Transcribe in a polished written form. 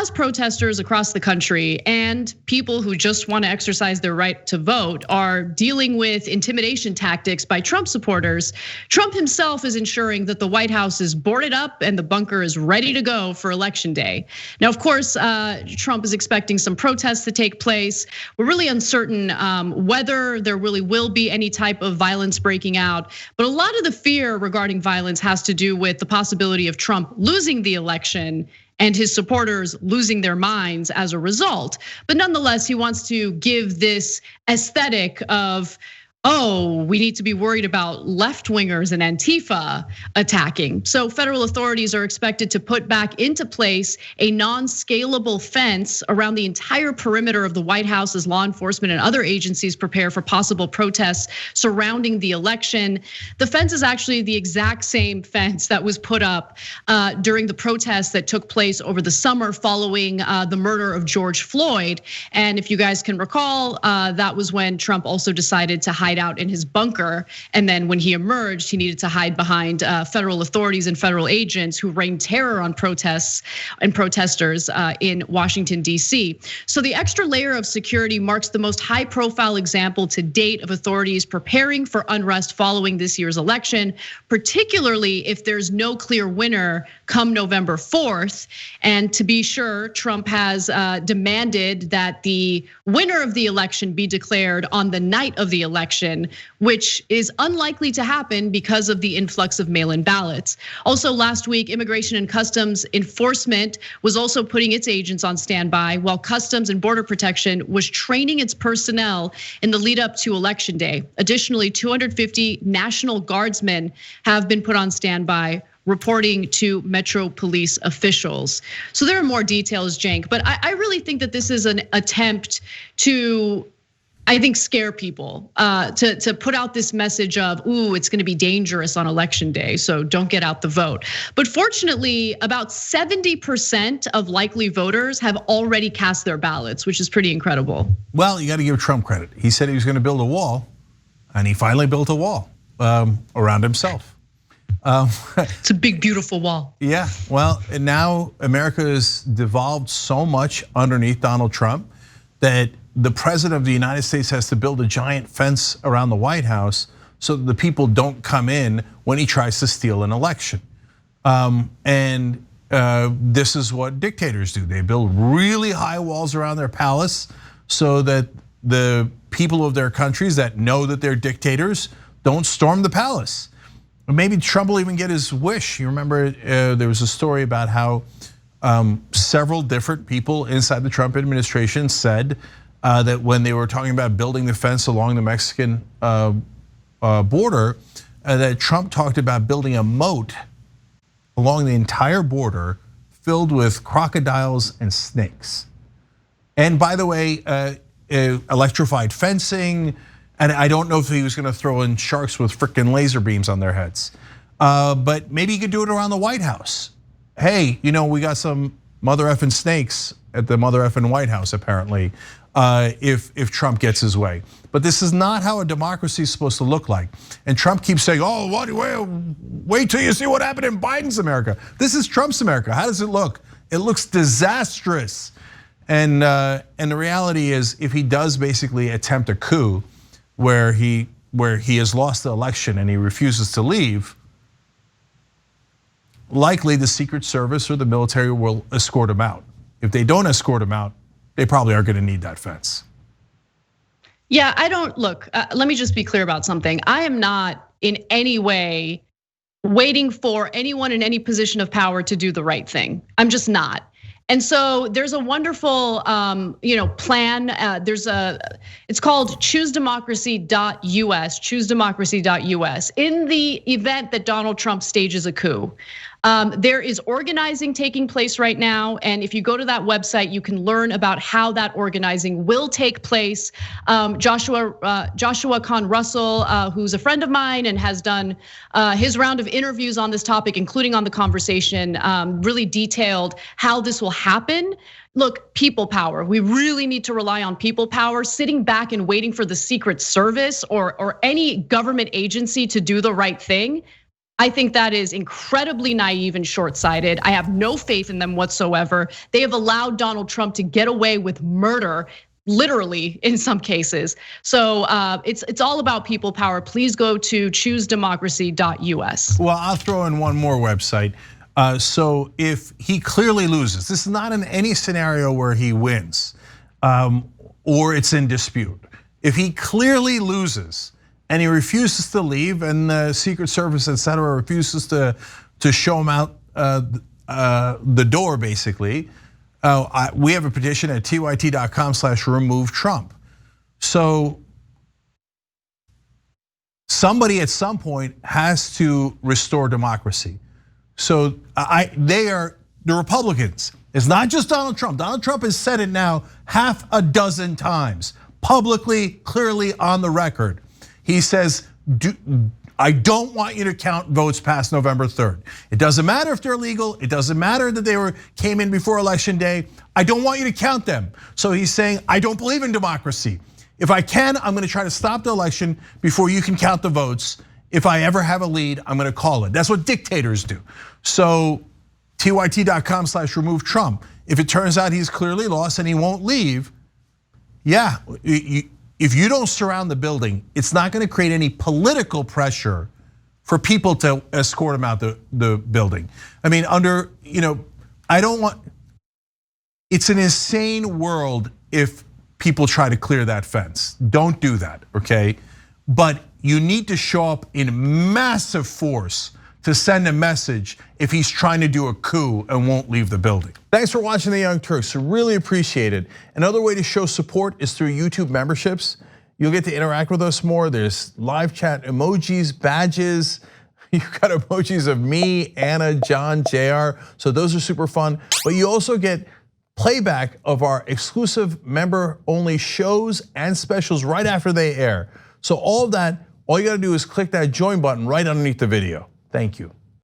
as protesters across the country and people who just want to exercise their right to vote are dealing with intimidation tactics by Trump supporters, Trump himself is ensuring that the White House is boarded up and the bunker is ready to go for Election Day. Now, of course, Trump is expecting some protests to take place. We're really uncertain whether there really will be any type of violence breaking out. But a lot of the fear regarding violence has to do with the possibility of Trump losing the election and his supporters losing their minds as a result. But nonetheless, he wants to give this aesthetic of, oh, we need to be worried about left-wingers and Antifa attacking. So federal authorities are expected to put back into place a non-scalable fence around the entire perimeter of the White House as law enforcement and other agencies prepare for possible protests surrounding the election. The fence is actually the exact same fence that was put up during the protests that took place over the summer following the murder of George Floyd. And if you guys can recall, that was when Trump also decided to hide out in his bunker. And then when he emerged, he needed to hide behind federal authorities and federal agents who rained terror on protests and protesters in Washington, D.C. So the extra layer of security marks the most high profile example to date of authorities preparing for unrest following this year's election, particularly if there's no clear winner come November 4th. And to be sure, Trump has demanded that the winner of the election be declared on the night of the election, which is unlikely to happen because of the influx of mail-in ballots. Also last week, Immigration and Customs Enforcement was also putting its agents on standby, while Customs and Border Protection was training its personnel in the lead up to Election Day. Additionally, 250 National Guardsmen have been put on standby, reporting to Metro Police officials. So there are more details, Cenk, but I really think that this is an attempt to, I think, scare people, to put out this message of, ooh, it's gonna be dangerous on Election Day, so don't get out the vote. But fortunately, about 70% of likely voters have already cast their ballots, which is pretty incredible. Well, you gotta give Trump credit. He said he was gonna build a wall, and he finally built a wall around himself. It's a big, beautiful wall. Yeah, well, and now America has devolved so much underneath Donald Trump that the president of the United States has to build a giant fence around the White House so that the people don't come in when he tries to steal an election. And this is what dictators do. They build really high walls around their palace so that the people of their countries that know that they're dictators don't storm the palace. Maybe Trump will even get his wish. You remember there was a story about how several different people inside the Trump administration said that when they were talking about building the fence along the Mexican border, that Trump talked about building a moat along the entire border filled with crocodiles and snakes. And by the way, electrified fencing. And I don't know if he was gonna throw in sharks with frickin' laser beams on their heads. But maybe he could do it around the White House. Hey, we got some mother effing snakes at the mother effing White House apparently, if Trump gets his way. But this is not how a democracy is supposed to look like. And Trump keeps saying, oh, wait till you see what happened in Biden's America. This is Trump's America. How does it look? It looks disastrous. And the reality is, if he does basically attempt a coup, where he has lost the election and he refuses to leave, likely the Secret Service or the military will escort him out. If they don't escort him out, they probably are gonna need that fence. Yeah, look, let me just be clear about something. I am not in any way waiting for anyone in any position of power to do the right thing. I'm just not. And so there's a wonderful plan. It's called choosedemocracy.us, choosedemocracy.us. In the event that Donald Trump stages a coup, there is organizing taking place right now. And if you go to that website, you can learn about how that organizing will take place. Joshua Kahn Russell, who's a friend of mine and has done his round of interviews on this topic, including on The Conversation, really detailed how this will happen. Look, people power. We really need to rely on people power. Sitting back and waiting for the Secret Service or any government agency to do the right thing, I think that is incredibly naive and short-sighted. I have no faith in them whatsoever. They have allowed Donald Trump to get away with murder, literally in some cases. So it's all about people power. Please go to choosedemocracy.us. Well, I'll throw in one more website. So if he clearly loses, this is not in any scenario where he wins or it's in dispute. If he clearly loses and he refuses to leave, and the Secret Service, et cetera, refuses to show him out the door, basically, we have a petition at tyt.com/remove Trump. So somebody at some point has to restore democracy. So they are the Republicans. It's not just Donald Trump. Donald Trump has said it now half a dozen times, publicly, clearly on the record. He says, I don't want you to count votes past November 3rd. It doesn't matter if they're legal. It doesn't matter that they came in before election day. I don't want you to count them. So he's saying, I don't believe in democracy. If I can, I'm gonna try to stop the election before you can count the votes. If I ever have a lead, I'm gonna call it. That's what dictators do. So tyt.com/remove Trump. If it turns out he's clearly lost and he won't leave, yeah, if you don't surround the building, it's not gonna create any political pressure for people to escort him out the building. I mean, it's an insane world if people try to clear that fence. Don't do that, okay? But you need to show up in massive force to send a message if he's trying to do a coup and won't leave the building. Thanks for watching The Young Turks, really appreciate it. Another way to show support is through YouTube memberships. You'll get to interact with us more. There's live chat emojis, badges. You've got emojis of me, Anna, John, JR. So those are super fun. But you also get playback of our exclusive member-only shows and specials right after they air. So all of that, all you gotta do is click that join button right underneath the video. Thank you.